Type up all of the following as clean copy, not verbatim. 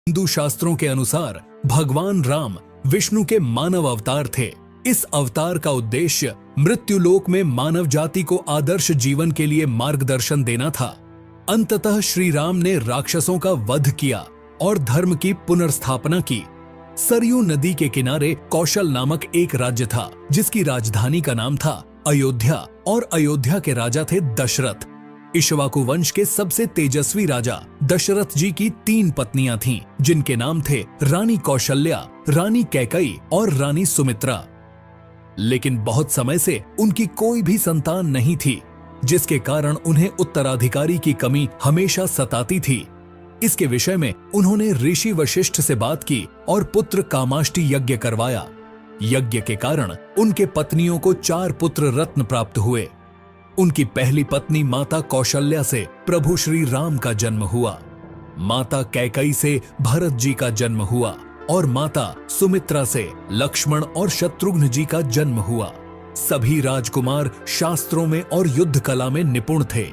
हिंदू शास्त्रों के अनुसार भगवान राम विष्णु के मानव अवतार थे। इस अवतार का उद्देश्य मृत्युलोक में मानव जाति को आदर्श जीवन के लिए मार्गदर्शन देना था। अंततः श्री राम ने राक्षसों का वध किया और धर्म की पुनर्स्थापना की। सरयू नदी के किनारे कौशल नामक एक राज्य था, जिसकी राजधानी का नाम था अयोध्या, और अयोध्या के राजा थे दशरथ। इक्ष्वाकु वंश के सबसे तेजस्वी राजा दशरथ जी की 3 पत्नियां थीं, जिनके नाम थे रानी कौशल्या, रानी कैकई और रानी सुमित्रा। लेकिन बहुत समय से उनकी कोई भी संतान नहीं थी, जिसके कारण उन्हें उत्तराधिकारी की कमी हमेशा सताती थी। इसके विषय में उन्होंने ऋषि वशिष्ठ से बात की और पुत्र कामाष्टि यज्ञ करवाया। यज्ञ के कारण उनके पत्नियों को 4 पुत्र रत्न प्राप्त हुए। उनकी पहली पत्नी माता कौशल्या से प्रभु श्री राम का जन्म हुआ, माता कैकई से भरत जी का जन्म हुआ और माता सुमित्रा से लक्ष्मण और शत्रुघ्न जी का जन्म हुआ। सभी राजकुमार शास्त्रों में और युद्ध कला में निपुण थे।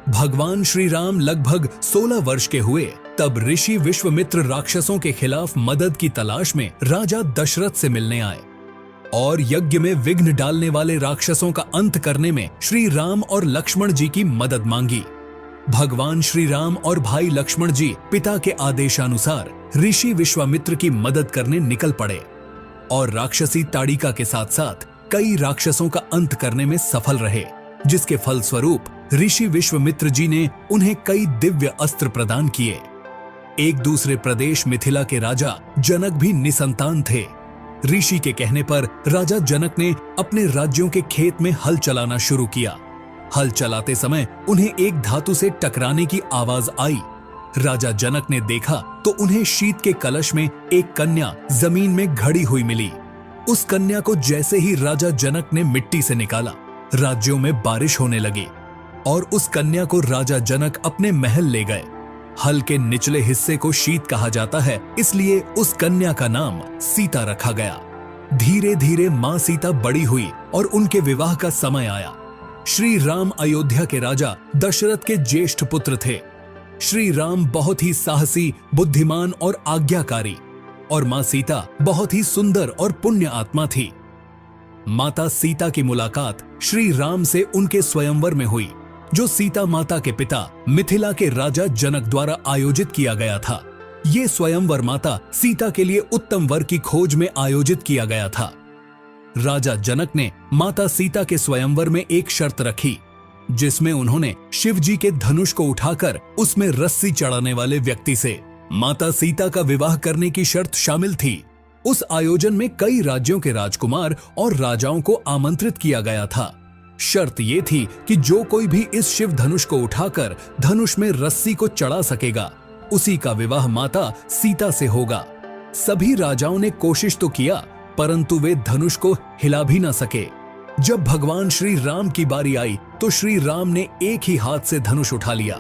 भगवान श्री राम लगभग 16 वर्ष के हुए तब ऋषि विश्वामित्र राक्षसों के खिलाफ मदद की तलाश में राजा दशरथ से मिलने आए और यज्ञ में विघ्न डालने वाले राक्षसों का अंत करने में श्री राम और लक्ष्मण जी की मदद मांगी। भगवान श्री राम और भाई लक्ष्मण जी पिता के आदेशानुसार ऋषि विश्वामित्र की मदद करने निकल पड़े और राक्षसी ताड़िका के साथ साथ कई राक्षसों का अंत करने में सफल रहे, जिसके फलस्वरूप ऋषि विश्वामित्र जी ने उन्हें कई दिव्य अस्त्र प्रदान किए। एक दूसरे प्रदेश मिथिला के राजा जनक भी निसंतान थे। ऋषि के कहने पर राजा जनक ने अपने राज्यों के खेत में हल चलाना शुरू किया। हल चलाते समय उन्हें एक धातु से टकराने की आवाज आई। राजा जनक ने देखा तो उन्हें शीत के कलश में एक कन्या जमीन में घड़ी हुई मिली। उस कन्या को जैसे ही राजा जनक ने मिट्टी से निकाला, राज्यों में बारिश होने लगी और उस कन्या को राजा जनक अपने महल ले गए। हल के निचले हिस्से को शीत कहा जाता है, इसलिए उस कन्या का नाम सीता रखा गया। धीरे धीरे मां सीता बड़ी हुई और उनके विवाह का समय आया। श्री राम अयोध्या के राजा दशरथ के ज्येष्ठ पुत्र थे। श्री राम बहुत ही साहसी, बुद्धिमान और आज्ञाकारी, और मां सीता बहुत ही सुंदर और पुण्य आत्मा थी। माता सीता की मुलाकात श्री राम से उनके स्वयंवर में हुई, जो सीता माता के पिता मिथिला के राजा जनक द्वारा आयोजित किया गया था। ये स्वयंवर माता सीता के लिए उत्तम वर की खोज में आयोजित किया गया था। राजा जनक ने माता सीता के स्वयंवर में एक शर्त रखी, जिसमें उन्होंने शिव जी के धनुष को उठाकर उसमें रस्सी चढ़ाने वाले व्यक्ति से माता सीता का विवाह करने की शर्त शामिल थी। उस आयोजन में कई राज्यों के राजकुमार और राजाओं को आमंत्रित किया गया था। शर्त ये थी कि जो कोई भी इस शिव धनुष को उठाकर धनुष में रस्सी को चढ़ा सकेगा, उसी का विवाह माता सीता से होगा। सभी राजाओं ने कोशिश तो किया, परंतु वे धनुष को हिला भी न सके। जब भगवान श्री राम की बारी आई तो श्री राम ने एक ही हाथ से धनुष उठा लिया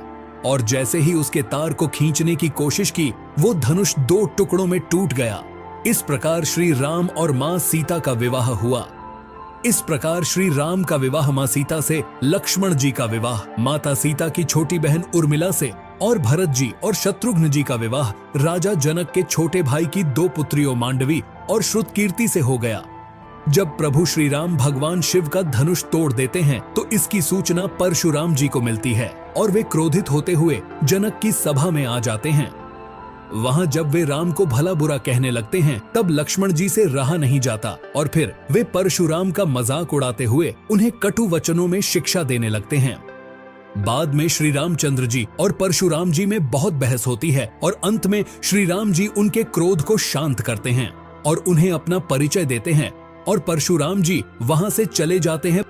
और जैसे ही उसके तार को खींचने की कोशिश की, वो धनुष 2 टुकड़ों में टूट गया। इस प्रकार श्री राम और मां सीता का विवाह हुआ। इस प्रकार श्री राम का विवाह मां सीता से, लक्ष्मण जी का विवाह माता सीता की छोटी बहन उर्मिला से और भरत जी और शत्रुघ्न जी का विवाह राजा जनक के छोटे भाई की 2 पुत्रियों मांडवी और श्रुतकीर्ति से हो गया। जब प्रभु श्री राम भगवान शिव का धनुष तोड़ देते हैं तो इसकी सूचना परशुराम जी को मिलती है और वे क्रोधित होते हुए जनक की सभा में आ जाते हैं। वहां जब वे राम को भला बुरा कहने लगते हैं, तब लक्ष्मण जी से रहा नहीं जाता और फिर वे परशुराम का मजाक उड़ाते हुए उन्हें कटु वचनों में शिक्षा देने लगते हैं। बाद में श्री रामचंद्र जी और परशुराम जी में बहुत बहस होती है और अंत में श्री राम जी उनके क्रोध को शांत करते हैं और उन्हें अपना परिचय देते हैं और परशुराम जी वहां से चले जाते हैं।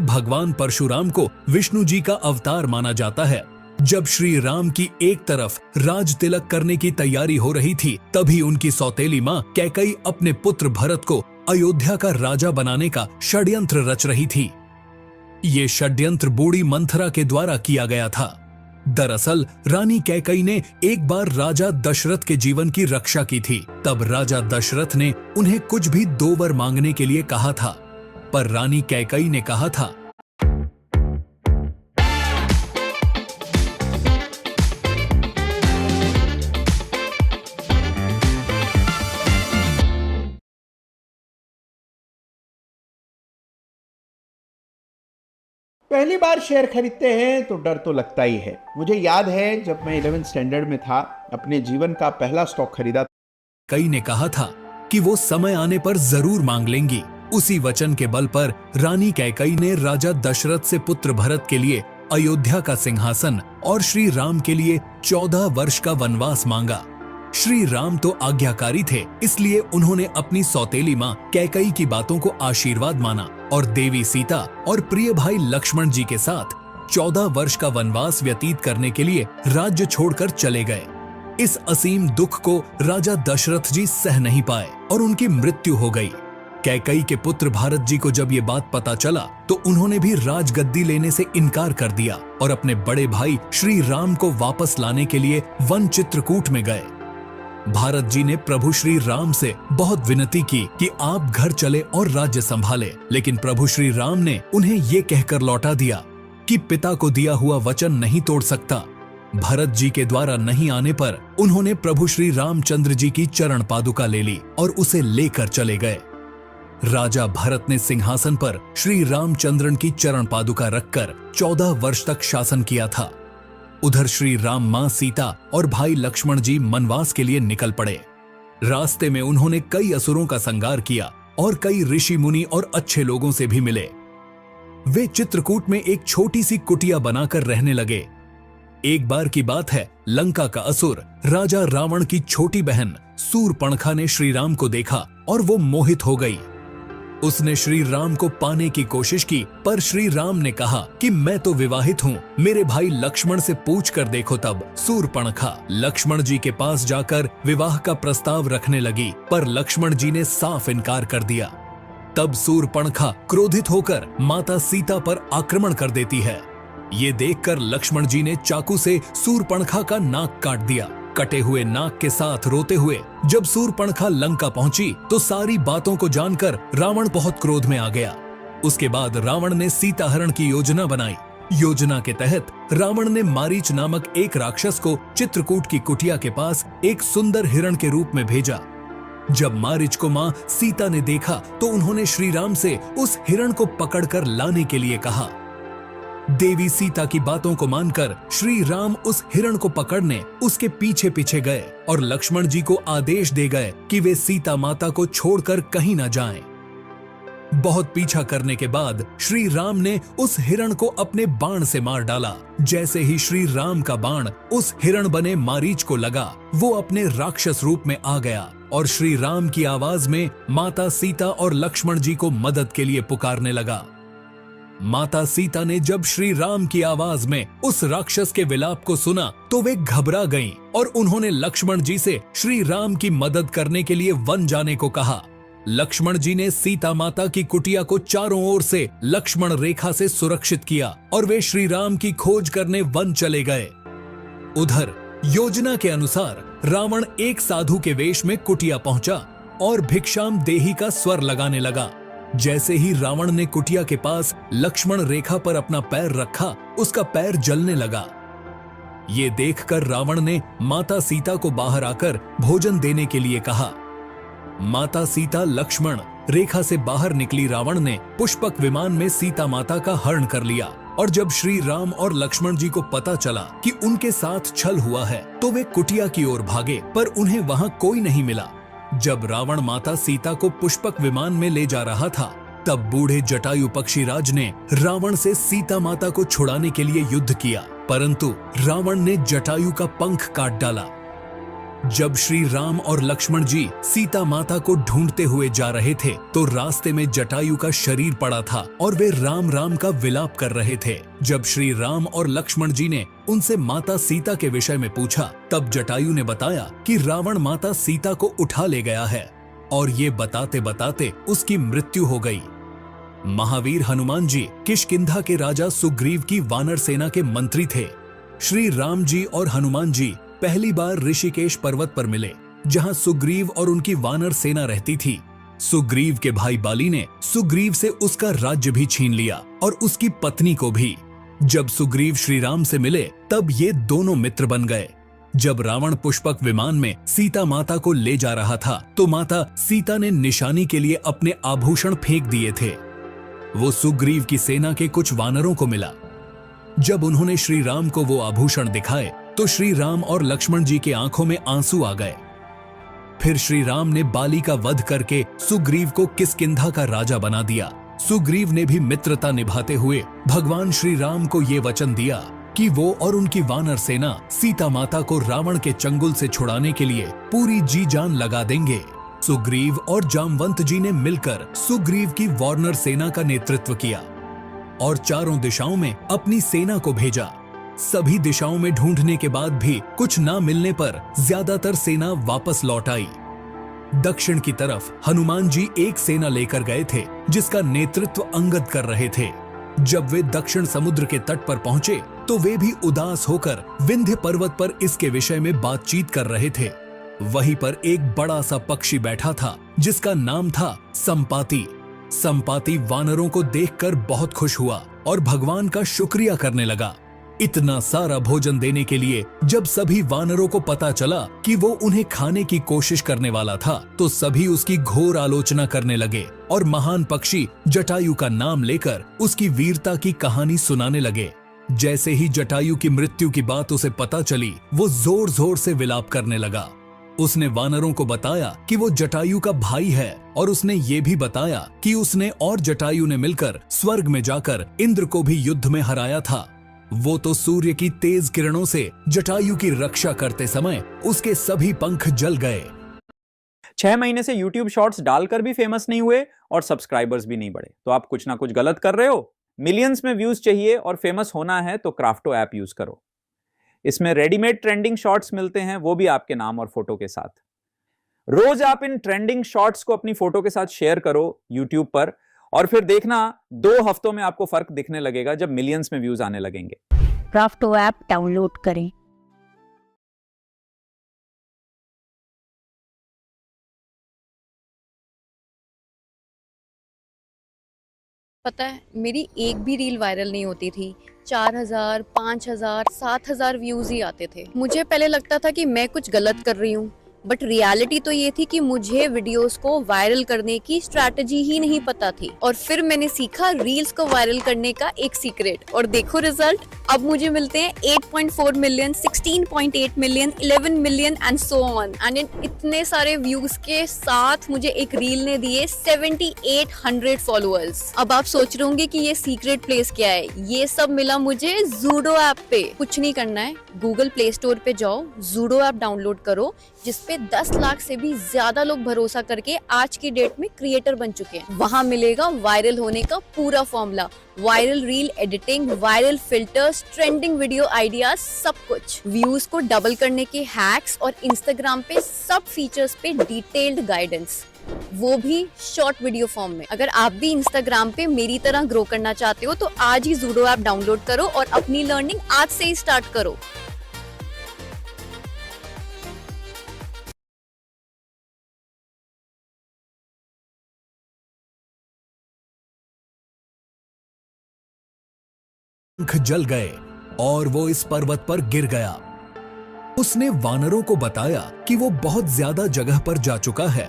भगवान परशुराम को विष्णु जी का अवतार माना जाता है। जब श्री राम की एक तरफ राज तिलक करने की तैयारी हो रही थी, तभी उनकी सौतेली मां कैकई अपने पुत्र भरत को अयोध्या का राजा बनाने का षड्यंत्र रच रही थी। ये षड्यंत्र बूढ़ी मंथरा के द्वारा किया गया था। दरअसल रानी कैकई ने एक बार राजा दशरथ के जीवन की रक्षा की थी। तब राजा दशरथ ने उन्हें कुछ भी 2 वर मांगने के लिए कहा था, पर रानी कैकई ने कहा था, पहली बार शेयर खरीदते हैं तो डर तो लगता ही है। मुझे याद है जब मैं 11th स्टैंडर्ड में था, अपने जीवन का पहला स्टॉक खरीदा। कई ने कहा था कि वो समय आने पर जरूर मांग लेंगी। उसी वचन के बल पर रानी कैकई ने राजा दशरथ से पुत्र भरत के लिए अयोध्या का सिंहासन और श्री राम के लिए 14 वर्ष का वनवास मांगा। श्री राम तो आज्ञाकारी थे, इसलिए उन्होंने अपनी सौतेली मां कैकई की बातों को आशीर्वाद माना और देवी सीता और प्रिय भाई लक्ष्मण जी के साथ 14 वर्ष का वनवास व्यतीत करने के लिए राज्य छोड़कर चले गए। इस असीम दुख को राजा दशरथ जी सह नहीं पाए और उनकी मृत्यु हो गई। कैकई के पुत्र भारत जी को जब ये बात पता चला तो उन्होंने भी राजगद्दी लेने से इनकार कर दिया और अपने बड़े भाई श्री राम को वापस लाने के लिए वन चित्रकूट में गए। भारत जी ने प्रभु श्री राम से बहुत विनती की कि आप घर चले और राज्य संभाले, लेकिन प्रभु श्री राम ने उन्हें ये कहकर लौटा दिया कि पिता को दिया हुआ वचन नहीं तोड़ सकता। भरत जी के द्वारा नहीं आने पर उन्होंने प्रभु श्री रामचंद्र जी की चरण पादुका ले ली और उसे लेकर चले गए। राजा भरत ने सिंहासन पर श्री रामचंद्रन की चरण पादुका रखकर 14 वर्ष तक शासन किया था। उधर श्री राम, मां सीता और भाई लक्ष्मण जी वनवास के लिए निकल पड़े। रास्ते में उन्होंने कई असुरों का संहार किया और कई ऋषि मुनि और अच्छे लोगों से भी मिले। वे चित्रकूट में एक छोटी सी कुटिया बनाकर रहने लगे। एक बार की बात है, लंका का असुर राजा रावण की छोटी बहन सूर्पणखा ने श्री राम को देखा और वो मोहित हो गई। उसने श्री राम को पाने की कोशिश की, पर श्री राम ने कहा कि मैं तो विवाहित हूँ, मेरे भाई लक्ष्मण से पूछ कर देखो। तब सूर्पणखा लक्ष्मण जी के पास जाकर विवाह का प्रस्ताव रखने लगी, पर लक्ष्मण जी ने साफ इनकार कर दिया। तब सूर्पणखा क्रोधित होकर माता सीता पर आक्रमण कर देती है। ये देखकर लक्ष्मण जी ने चाकू से सूर्पणखा का नाक काट दिया। कटे हुए नाक के साथ रोते हुए जब सूर्पणखा लंका पहुंची तो सारी बातों को जानकर रावण बहुत क्रोध में आ गया। उसके बाद रावण ने सीता हरण की योजना बनाई। योजना के तहत रावण ने मारीच नामक एक राक्षस को चित्रकूट की कुटिया के पास एक सुंदर हिरण के रूप में भेजा। जब मारीच को मां सीता ने देखा तो उन्होंने श्री राम से उस हिरण को पकड़कर लाने के लिए कहा। देवी सीता की बातों को मानकर श्री राम उस हिरण को पकड़ने उसके पीछे पीछे गए और लक्ष्मण जी को आदेश दे गए कि वे सीता माता को छोड़कर कहीं न जाएं। बहुत पीछा करने के बाद श्री राम ने उस हिरण को अपने बाण से मार डाला। जैसे ही श्री राम का बाण उस हिरण बने मारीच को लगा, वो अपने राक्षस रूप में आ गया और श्री राम की आवाज में माता सीता और लक्ष्मण जी को मदद के लिए पुकारने लगा। माता सीता ने जब श्री राम की आवाज में उस राक्षस के विलाप को सुना तो वे घबरा गईं और उन्होंने लक्ष्मण जी से श्री राम की मदद करने के लिए वन जाने को कहा। लक्ष्मण जी ने सीता माता की कुटिया को चारों ओर से लक्ष्मण रेखा से सुरक्षित किया और वे श्री राम की खोज करने वन चले गए। उधर योजना के अनुसार रावण एक साधु के वेश में कुटिया पहुंचा और भिक्षाम देही का स्वर लगाने लगा। जैसे ही रावण ने कुटिया के पास लक्ष्मण रेखा पर अपना पैर रखा, उसका पैर जलने लगा। ये देखकर रावण ने माता सीता को बाहर आकर भोजन देने के लिए कहा। माता सीता लक्ष्मण रेखा से बाहर निकली। रावण ने पुष्पक विमान में सीता माता का हरण कर लिया और जब श्री राम और लक्ष्मण जी को पता चला कि उनके साथ छल हुआ है तो वे कुटिया की ओर भागे, पर उन्हें वहां कोई नहीं मिला। जब रावण माता सीता को पुष्पक विमान में ले जा रहा था, तब बूढ़े जटायु पक्षीराज ने रावण से सीता माता को छुड़ाने के लिए युद्ध किया, परंतु रावण ने जटायु का पंख काट डाला। जब श्री राम और लक्ष्मण जी सीता माता को ढूंढते हुए जा रहे थे तो रास्ते में जटायु का शरीर पड़ा था और वे राम राम का विलाप कर रहे थे। जब श्री राम और लक्ष्मण जी ने उनसे माता सीता के विषय में पूछा, तब जटायु ने बताया कि रावण माता सीता को उठा ले गया है और ये बताते बताते उसकी मृत्यु हो गई। महावीर हनुमान जी किष्किंधा के राजा सुग्रीव की वानर सेना के मंत्री थे। श्री राम जी और हनुमान जी पहली बार ऋषिकेश पर्वत पर मिले, जहां सुग्रीव और उनकी वानर सेना रहती थी। सुग्रीव के भाई बाली ने सुग्रीव से उसका राज्य भी छीन लिया और उसकी पत्नी को भी। जब सुग्रीव श्री राम से मिले तब ये दोनों मित्र बन गए। जब रावण पुष्पक विमान में सीता माता को ले जा रहा था तो माता सीता ने निशानी के लिए अपने आभूषण फेंक दिए थे। वो सुग्रीव की सेना के कुछ वानरों को मिला। जब उन्होंने श्री राम को वो आभूषण दिखाए तो श्री राम और लक्ष्मण जी की आंखों में आंसू आ गए। फिर श्री राम ने बाली का वध करके सुग्रीव को किष्किंधा का राजा बना दिया। सुग्रीव ने भी मित्रता निभाते हुए भगवान श्री राम को ये वचन दिया कि वो और उनकी वानर सेना सीता माता को रावण के चंगुल से छुड़ाने के लिए पूरी जी जान लगा देंगे। सुग्रीव और जामवंत जी ने मिलकर सुग्रीव की वानर सेना का नेतृत्व किया और चारों दिशाओं में अपनी सेना को भेजा। सभी दिशाओं में ढूंढने के बाद भी कुछ ना मिलने पर ज्यादातर सेना वापस लौट आई। दक्षिण की तरफ हनुमान जी एक सेना लेकर गए थे जिसका नेतृत्व अंगद कर रहे थे। जब वे दक्षिण समुद्र के तट पर पहुंचे तो वे भी उदास होकर विंध्य पर्वत पर इसके विषय में बातचीत कर रहे थे। वहीं पर एक बड़ा सा पक्षी बैठा था जिसका नाम था संपाति। संपाति वानरों को देखकर बहुत खुश हुआ और भगवान का शुक्रिया करने लगा। इतना सारा भोजन देने के लिए जब सभी वानरों को पता चला कि वो उन्हें खाने की कोशिश करने वाला था तो सभी उसकी घोर आलोचना करने लगे और महान पक्षी जटायु का नाम लेकर उसकी वीरता की कहानी सुनाने लगे। जैसे ही जटायु की मृत्यु की बात उसे पता चली वो जोर जोर से विलाप करने लगा। उसने वानरों को बताया कि वो जटायु का भाई है और उसने ये भी बताया कि उसने और जटायु ने मिलकर स्वर्ग में जाकर इंद्र को भी युद्ध में हराया था। वो तो सूर्य की तेज किरणों से जटायु की रक्षा करते समय उसके सभी पंख जल गए। 6 महीने से YouTube शॉर्ट्स डालकर भी फेमस नहीं हुए और सब्सक्राइबर्स भी नहीं बढ़े, तो आप कुछ ना कुछ गलत कर रहे हो। मिलियंस में व्यूज चाहिए और फेमस होना है तो क्राफ्टो ऐप यूज करो। इसमें रेडीमेड ट्रेंडिंग शॉर्ट्स मिलते हैं, वो भी आपके नाम और फोटो के साथ। रोज आप इन ट्रेंडिंग शॉर्ट्स को अपनी फोटो के साथ शेयर करो YouTube पर और फिर देखना 2 हफ्तों में आपको फर्क दिखने लगेगा जब मिलियंस में व्यूज आने लगेंगे। क्राफ्टो ऐप डाउनलोड करें। पता है मेरी एक भी रील वायरल नहीं होती थी। 4000, 5000, 7000 व्यूज ही आते थे। मुझे पहले लगता था कि मैं कुछ गलत कर रही हूँ, बट रियलिटी तो ये थी कि मुझे वीडियोस को वायरल करने की स्ट्रैटेजी ही नहीं पता थी। और फिर मैंने सीखा रील्स को वायरल करने का एक सीक्रेट और देखो रिजल्ट। अब मुझे मिलते हैं 8.4 million, 16.8 million, 11 million and so on. And इतने सारे व्यूज के साथ मुझे एक रील ने दिए 7800 फॉलोअर्स। अब आप सोच रहे होंगे कि ये सीक्रेट प्लेस क्या है। ये सब मिला मुझे जूडो ऐप पे। कुछ नहीं करना है, गूगल प्ले स्टोर पे जाओ, जूडो ऐप डाउनलोड करो जिसपे 10 लाख से भी ज्यादा लोग भरोसा करके आज की डेट में क्रिएटर बन चुके हैं। वहां मिलेगा वायरल होने का पूरा formula, viral reel editing, viral filters, trending video ideas, सब कुछ। व्यूज को डबल करने के हैक्स और इंस्टाग्राम पे सब फीचर्स पे डिटेल्ड गाइडेंस, वो भी शॉर्ट वीडियो फॉर्म में। अगर आप भी इंस्टाग्राम पे मेरी तरह ग्रो करना चाहते हो तो आज ही जूडो ऐप डाउनलोड करो और अपनी लर्निंग आज से ही स्टार्ट करो। पंख जल गए और वो इस पर्वत पर गिर गया। उसने वानरों को बताया कि वो बहुत ज्यादा जगह पर जा चुका है।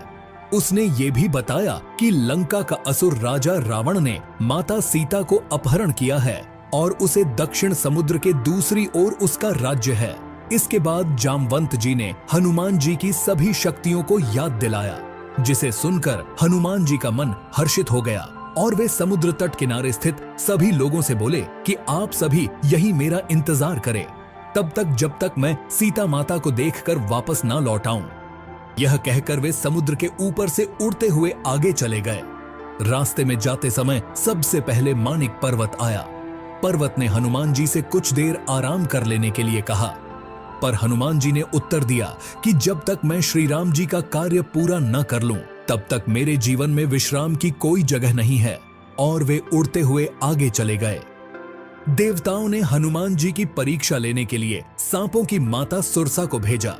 उसने ये भी बताया कि लंका का असुर राजा रावण ने माता सीता को अपहरण किया है और उसे दक्षिण समुद्र के दूसरी ओर उसका राज्य है। इसके बाद जामवंत जी ने हनुमान जी की सभी शक्तियों को याद दिलाया, जिसे सुनकर हनुमान जी का मन हर्षित हो गया और वे समुद्र तट किनारे स्थित सभी लोगों से बोले कि आप सभी यही मेरा इंतजार करें, तब तक जब तक मैं सीता माता को देखकर वापस ना लौट आऊं। यह कहकर वे समुद्र के ऊपर से उड़ते हुए आगे चले गए। रास्ते में जाते समय सबसे पहले मानिक पर्वत आया। पर्वत ने हनुमान जी से कुछ देर आराम कर लेने के लिए कहा, पर हनुमान जी ने उत्तर दिया कि जब तक मैं श्री राम जी का कार्य पूरा न कर लूं, तब तक मेरे जीवन में विश्राम की कोई जगह नहीं है। और वे उड़ते हुए आगे चले गए। देवताओं ने हनुमान जी की परीक्षा लेने के लिए सांपों की माता सुरसा को भेजा।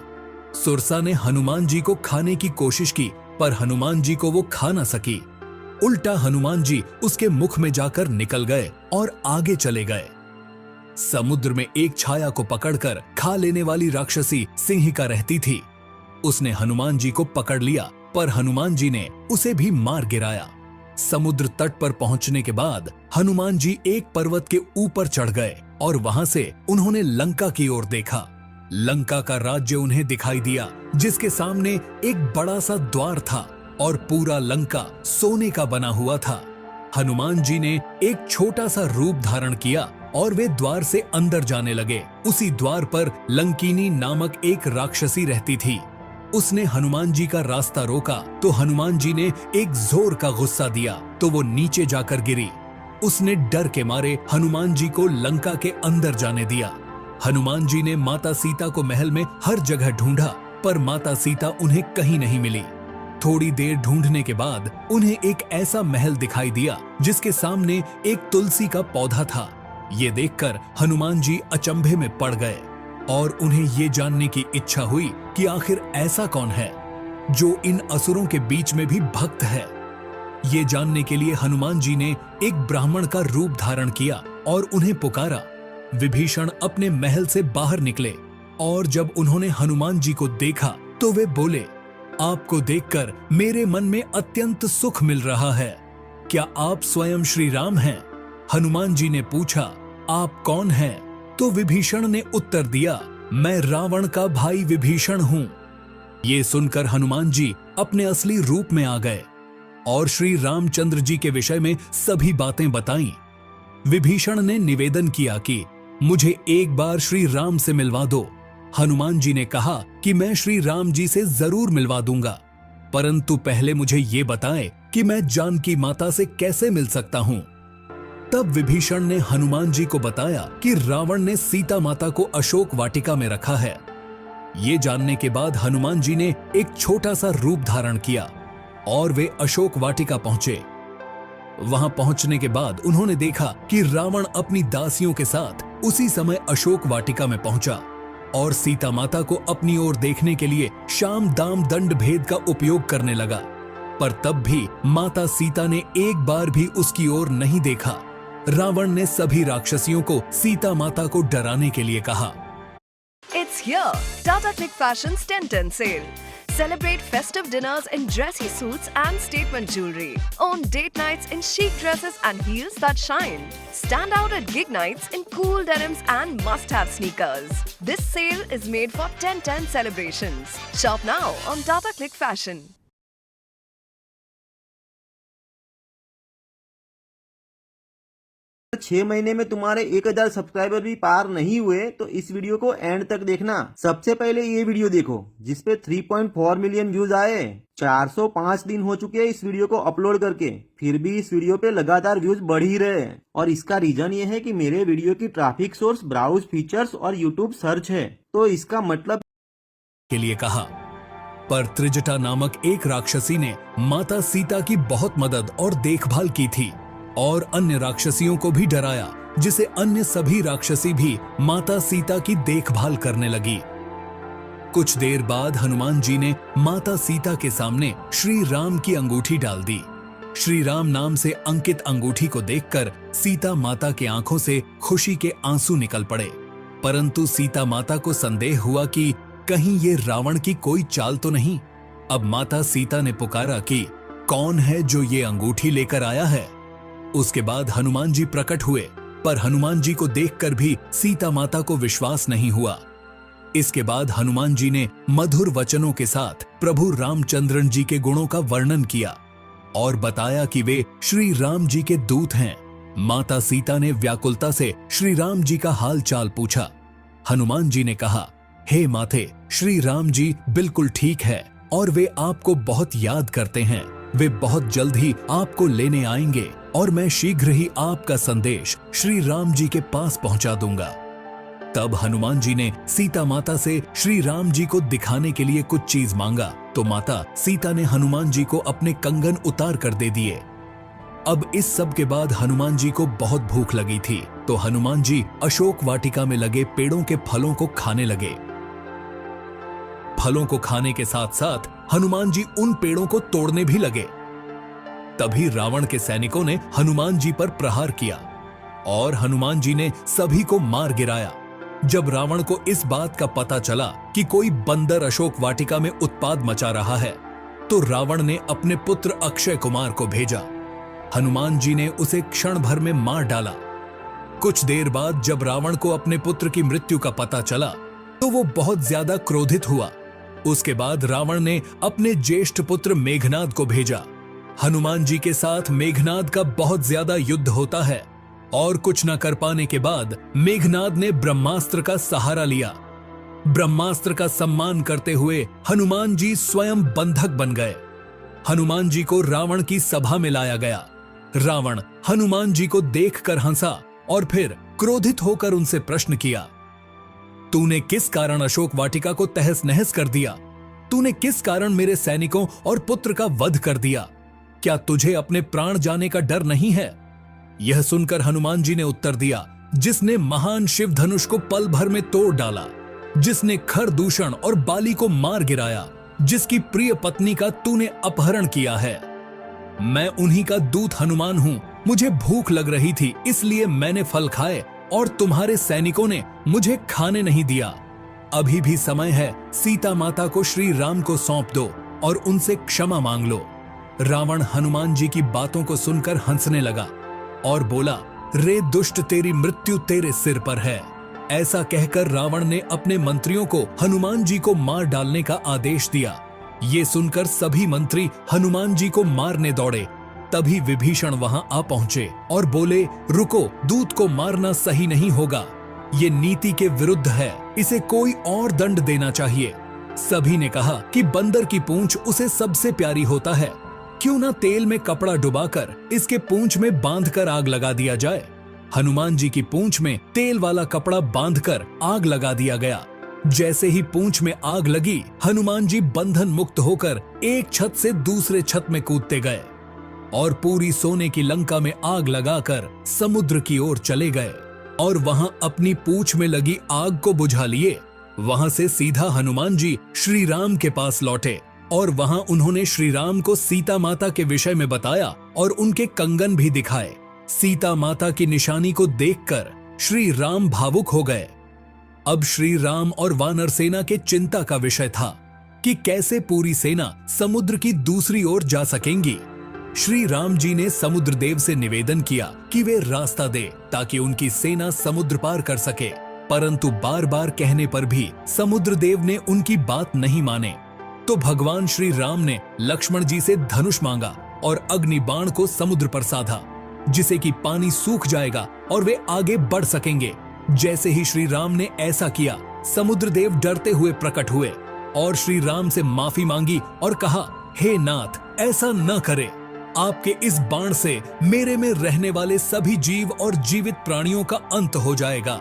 सुरसा ने हनुमान जी को खाने की कोशिश की, पर हनुमान जी को वो खा न सकी। उल्टा हनुमान जी उसके मुख में जाकर निकल गए और आगे चले गए। समुद्र में एक छाया को पकड़कर खा लेने वाली राक्षसी सिंहिका रहती थी। उसने हनुमान जी को पकड़ लिया, पर हनुमान जी ने उसे भी मार गिराया। समुद्र तट पर पहुंचने के बाद हनुमान जी एक पर्वत के ऊपर चढ़ गए और वहां से उन्होंने लंका की ओर देखा। लंका का राज्य उन्हें दिखाई दिया, जिसके सामने एक बड़ा सा द्वार था और पूरा लंका सोने का बना हुआ था। हनुमान जी ने एक छोटा सा रूप धारण किया और वे द्वार से अंदर जाने लगे। उसी द्वार पर लंकिनी नामक एक राक्षसी रहती थी। उसने हनुमान जी का रास्ता रोका तो हनुमान जी ने एक जोर का गुस्सा दिया तो वो नीचे जाकर गिरी। उसने डर के मारे हनुमान जी को लंका के अंदर जाने दिया। हनुमान जी ने माता सीता को महल में हर जगह ढूंढा, पर माता सीता उन्हें कहीं नहीं मिली। थोड़ी देर ढूंढने के बाद उन्हें एक ऐसा महल दिखाई दिया जिसके सामने एक तुलसी का पौधा था। ये देखकर हनुमान जी अचंभे में पड़ गए और उन्हें ये जानने की इच्छा हुई कि आखिर ऐसा कौन है जो इन असुरों के बीच में भी भक्त है। ये जानने के लिए हनुमान जी ने एक ब्राह्मण का रूप धारण किया और उन्हें पुकारा। विभीषण अपने महल से बाहर निकले और जब उन्होंने हनुमान जी को देखा तो वे बोले, आपको देखकर मेरे मन में अत्यंत सुख मिल रहा है। क्या आप स्वयं श्री राम हैं? हनुमान जी ने पूछा, आप कौन हैं? तो विभीषण ने उत्तर दिया, मैं रावण का भाई विभीषण हूं। ये सुनकर हनुमान जी अपने असली रूप में आ गए और श्री रामचंद्र जी के विषय में सभी बातें बताईं। विभीषण ने निवेदन किया कि मुझे एक बार श्री राम से मिलवा दो। हनुमान जी ने कहा कि मैं श्री राम जी से जरूर मिलवा दूंगा, परंतु पहले मुझे ये बताएं कि मैं जानकी माता से कैसे मिल सकता हूं। तब विभीषण ने हनुमान जी को बताया कि रावण ने सीता माता को अशोक वाटिका में रखा है। ये जानने के बाद हनुमान जी ने एक छोटा सा रूप धारण किया और वे अशोक वाटिका पहुंचे। वहां पहुंचने के बाद उन्होंने देखा कि रावण अपनी दासियों के साथ उसी समय अशोक वाटिका में पहुंचा और सीता माता को अपनी ओर देखने के लिए शाम दाम दंड भेद का उपयोग करने लगा, पर तब भी माता सीता ने एक बार भी उसकी ओर नहीं देखा। रावण ने सभी राक्षसियों को सीता माता को डराने के लिए कहा। It's here, Tata Click Fashion's 10/10 sale. Celebrate festive dinners in dressy suits and statement jewelry. Own date nights in chic dresses and heels that shine. Stand out at gig nights in cool denims and must-have sneakers. This sale is made for 10/10 celebrations. Shop now on Tata Click Fashion. 6 महीने में तुम्हारे 1000 subscriber भी पार नहीं हुए तो इस video को and तक देखना। सबसे पहले ये वीडियो देखो जिसपे 3.4 मिलियन व्यूज आए। 405 दिन हो चुके हैं इस वीडियो को अपलोड करके, फिर भी इस वीडियो पे लगातार व्यूज बढ़ ही रहे हैं। और इसका रीजन ये है कि मेरे वीडियो की ट्रैफिक सोर्स ब्राउज फीचर्स और यूट्यूब सर्च है, तो इसका मतलब के लिए कहा। पर त्रिजटा नामक एक राक्षसी ने माता सीता की बहुत मदद और देखभाल की थी और अन्य राक्षसियों को भी डराया, जिसे अन्य सभी राक्षसी भी माता सीता की देखभाल करने लगी। कुछ देर बाद हनुमान जी ने माता सीता के सामने श्री राम की अंगूठी डाल दी। श्री राम नाम से अंकित अंगूठी को देखकर सीता माता की आंखों से खुशी के आंसू निकल पड़े, परंतु सीता माता को संदेह हुआ कि कहीं ये रावण की कोई चाल तो नहीं। अब माता सीता ने पुकारा कि कौन है जो ये अंगूठी लेकर आया है। उसके बाद हनुमान जी प्रकट हुए, पर हनुमान जी को देखकर भी सीता माता को विश्वास नहीं हुआ। इसके बाद हनुमान जी ने मधुर वचनों के साथ प्रभु रामचंद्रन जी के गुणों का वर्णन किया और बताया कि वे श्री राम जी के दूत हैं। माता सीता ने व्याकुलता से श्री राम जी का हाल चाल पूछा। हनुमान जी ने कहा, हे माते, श्री राम जी बिल्कुल ठीक है और वे आपको बहुत याद करते हैं। वे बहुत जल्द ही आपको लेने आएंगे और मैं शीघ्र ही आपका संदेश श्री राम जी के पास पहुंचा दूंगा। तब हनुमान जी ने सीता माता से श्री राम जी को दिखाने के लिए कुछ चीज मांगा, तो माता सीता ने हनुमान जी को अपने कंगन उतार कर दे दिए। अब इस सब के बाद हनुमान जी को बहुत भूख लगी थी, तो हनुमान जी अशोक वाटिका में लगे पेड़ों के फलों को खाने लगे। फलों को खाने के साथ साथ हनुमान जी उन पेड़ों को तोड़ने भी लगे। तभी रावण के सैनिकों ने हनुमान जी पर प्रहार किया और हनुमान जी ने सभी को मार गिराया। जब रावण को इस बात का पता चला कि कोई बंदर अशोक वाटिका में उत्पात मचा रहा है, तो रावण ने अपने पुत्र अक्षय कुमार को भेजा हनुमान जी ने उसे क्षण भर में मार डाला। कुछ देर बाद जब रावण को अपने पुत्र की मृत्यु का पता चला तो वो बहुत ज्यादा क्रोधित हुआ। उसके बाद रावण ने अपने ज्येष्ठ पुत्र मेघनाद को भेजा। हनुमान जी के साथ मेघनाद का बहुत ज्यादा युद्ध होता है और कुछ न कर पाने के बाद मेघनाद ने ब्रह्मास्त्र का सहारा लिया। ब्रह्मास्त्र का सम्मान करते हुए हनुमान जी स्वयं बंधक बन गए। हनुमान जी को रावण की सभा में लाया गया। रावण हनुमान जी को देखकर हंसा और फिर क्रोधित होकर उनसे प्रश्न किया, तूने किस कारण अशोक वाटिका को तहस नहस कर दिया? तूने किस कारण मेरे सैनिकों और पुत्र का वध कर दिया? क्या तुझे अपने प्राण जाने का डर नहीं है? यह सुनकर हनुमान जी ने उत्तर दिया, जिसने महान शिव धनुष को पल भर में तोड़ डाला, जिसने खरदूषण और बाली को मार गिराया, जिसकी प्रिय पत्नी का तूने अपहरण किया है, मैं उन्हीं का दूत हनुमान हूं। मुझे भूख लग रही थी, इसलिए मैंने फल खाए और तुम्हारे सैनिकों ने मुझे खाने नहीं दिया। अभी भी समय है, सीता माता को श्री राम को सौंप दो और उनसे क्षमा मांग लो। रावण हनुमान जी की बातों को सुनकर हंसने लगा और बोला, रे दुष्ट, तेरी मृत्यु तेरे सिर पर है। ऐसा कहकर रावण ने अपने मंत्रियों को हनुमान जी को मार डालने का आदेश दिया। ये सुनकर सभी मंत्री हनुमान जी को मारने दौड़े। तभी विभीषण वहां आ पहुंचे और बोले, रुको, दूत को मारना सही नहीं होगा। ये नीति के विरुद्ध है, इसे कोई और दंड देना चाहिए। सभी ने कहा कि बंदर की पूंछ उसे सबसे प्यारी होता है, क्यों ना तेल में कपड़ा डुबाकर इसके पूंछ में बांधकर आग लगा दिया जाए। हनुमान जी की पूंछ में तेल वाला कपड़ा बांधकर आग लगा दिया गया। जैसे ही पूंछ में आग लगी, हनुमान जी बंधन मुक्त होकर एक छत से दूसरे छत में कूदते गए और पूरी सोने की लंका में आग लगाकर समुद्र की ओर चले गए और वहां अपनी पूंछ में लगी आग को बुझा लिए। वहां से सीधा हनुमान जी श्री राम के पास लौटे और वहां उन्होंने श्री राम को सीता माता के विषय में बताया और उनके कंगन भी दिखाए। सीता माता की निशानी को देखकर श्री राम भावुक हो गए। अब श्री राम और वानर सेना के चिंता का विषय था कि कैसे पूरी सेना समुद्र की दूसरी ओर जा सकेंगी। श्री राम जी ने समुद्र देव से निवेदन किया कि वे रास्ता दे ताकि उनकी सेना समुद्र पार कर सके, परंतु बार बार कहने पर भी समुद्र देव ने उनकी बात नहीं माने। तो भगवान श्री राम ने लक्ष्मण जी से धनुष मांगा और अग्नि बाण को समुद्र पर साधा, जिसे कि पानी सूख जाएगा और वे आगे बढ़ सकेंगे। जैसे ही श्री राम ने ऐसा किया, समुद्र देव डरते हुए प्रकट हुए और श्री राम से माफी मांगी और कहा, हे नाथ, ऐसा न करे। आपके इस बाण से मेरे में रहने वाले सभी जीव और जीवित प्राणियों का अंत हो जाएगा।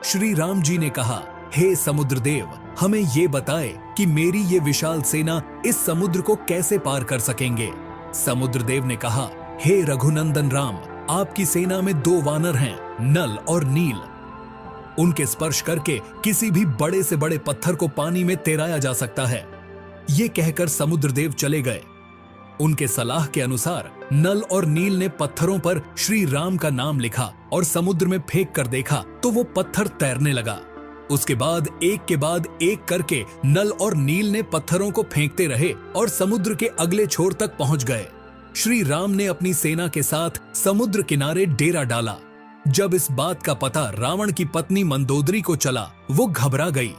श्री राम जी ने कहा, हे समुद्र देव, हमें ये बताए कि मेरी ये विशाल सेना इस समुद्र को कैसे पार कर सकेंगे। समुद्र देव ने कहा, हे रघुनंदन राम, आपकी सेना में 2 वानर हैं, नल और नील। उनके स्पर्श करके किसी भी बड़े से बड़े पत्थर को पानी में तैराया जा सकता है। ये कहकर समुद्र देव चले गए। उनके सलाह के अनुसार नल और नील ने पत्थरों पर श्री राम का नाम लिखा और समुद्र में फेंक कर देखा तो वो पत्थर तैरने लगा। उसके बाद एक करके नल और नील ने पत्थरों को फेंकते रहे और समुद्र के अगले छोर तक पहुंच गए। श्री राम ने अपनी सेना के साथ समुद्र किनारे डेरा डाला। जब इस बात का पता रावण की पत्नी मंदोदरी को चला, वो घबरा गई।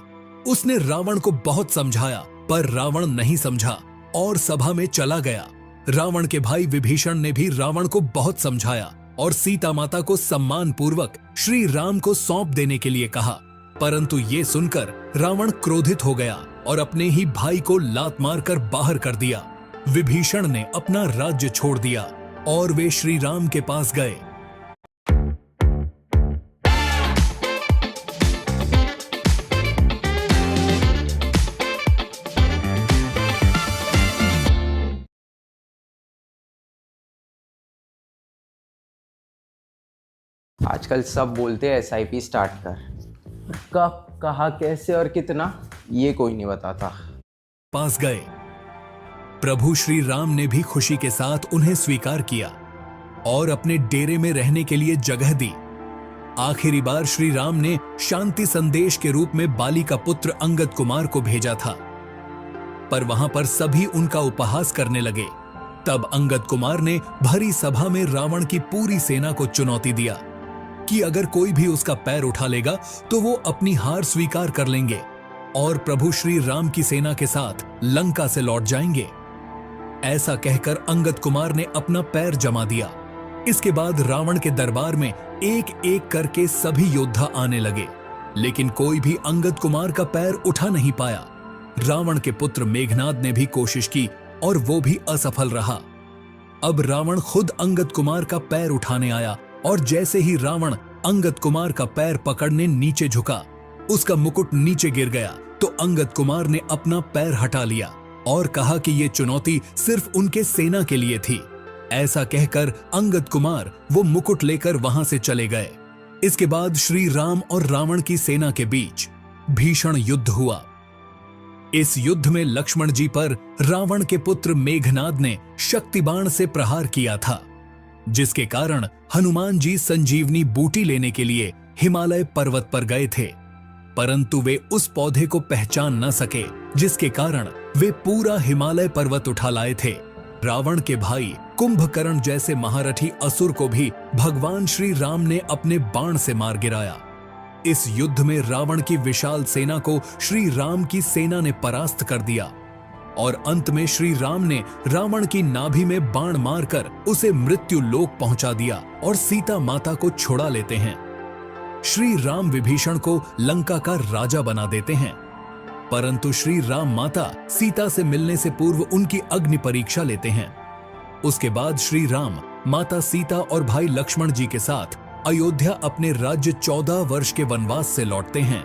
उसने रावण को बहुत समझाया, पर रावण नहीं समझा और सभा में चला गया। रावण के भाई विभीषण ने भी रावण को बहुत समझाया और सीता माता को सम्मान पूर्वक श्री राम को सौंप देने के लिए कहा, परंतु ये सुनकर रावण क्रोधित हो गया और अपने ही भाई को लात मारकर बाहर कर दिया। विभीषण ने अपना राज्य छोड़ दिया और वे श्री राम के पास गए। आजकल सब बोलते हैं SIP स्टार्ट कर, कब, कहाँ, कैसे और कितना, ये कोई नहीं बताता। पास गए। प्रभु श्री राम ने भी खुशी के साथ उन्हें स्वीकार किया और अपने डेरे में रहने के लिए जगह दी। आखिरी बार श्री राम ने शांति संदेश के रूप में बाली का पुत्र अंगद कुमार को भेजा था, पर वहां पर सभी उनका उपहास करने लगे। तब अंगद कुमार ने भरी सभा में रावण की पूरी सेना को चुनौती दिया कि अगर कोई भी उसका पैर उठा लेगा तो वो अपनी हार स्वीकार कर लेंगे और प्रभु श्री राम की सेना के साथ लंका से लौट जाएंगे। ऐसा कहकर अंगद कुमार ने अपना पैर जमा दिया। इसके बाद रावण के दरबार में एक एक करके सभी योद्धा आने लगे, लेकिन कोई भी अंगद कुमार का पैर उठा नहीं पाया। रावण के पुत्र मेघनाद ने भी कोशिश की और वो भी असफल रहा। अब रावण खुद अंगद कुमार का पैर उठाने आया और जैसे ही रावण अंगद कुमार का पैर पकड़ने नीचे झुका, उसका मुकुट नीचे गिर गया तो अंगद कुमार ने अपना पैर हटा लिया और कहा कि ये चुनौती सिर्फ उनके सेना के लिए थी। ऐसा कहकर अंगद कुमार वो मुकुट लेकर वहां से चले गए। इसके बाद श्री राम और रावण की सेना के बीच भीषण युद्ध हुआ। इस युद्ध में लक्ष्मण जी पर रावण के पुत्र मेघनाद ने शक्ति बाण से प्रहार किया था, जिसके कारण हनुमान जी संजीवनी बूटी लेने के लिए हिमालय पर्वत पर गए थे, परंतु वे उस पौधे को पहचान न सके, जिसके कारण वे पूरा हिमालय पर्वत उठा लाए थे। रावण के भाई कुंभकर्ण जैसे महारथी असुर को भी भगवान श्री राम ने अपने बाण से मार गिराया। इस युद्ध में रावण की विशाल सेना को श्री राम की सेना ने परास्त कर दिया और अंत में श्री राम ने रावण की नाभि में बाण मारकर उसे मृत्यु लोक पहुंचा दिया और सीता माता को छुड़ा लेते हैं। श्री राम विभीषण को लंका का राजा बना देते हैं, परंतु श्री राम माता सीता से मिलने से पूर्व उनकी अग्नि परीक्षा लेते हैं। उसके बाद श्री राम माता सीता और भाई लक्ष्मण जी के साथ अयोध्या अपने राज्य 14 वर्ष के वनवास से लौटते हैं।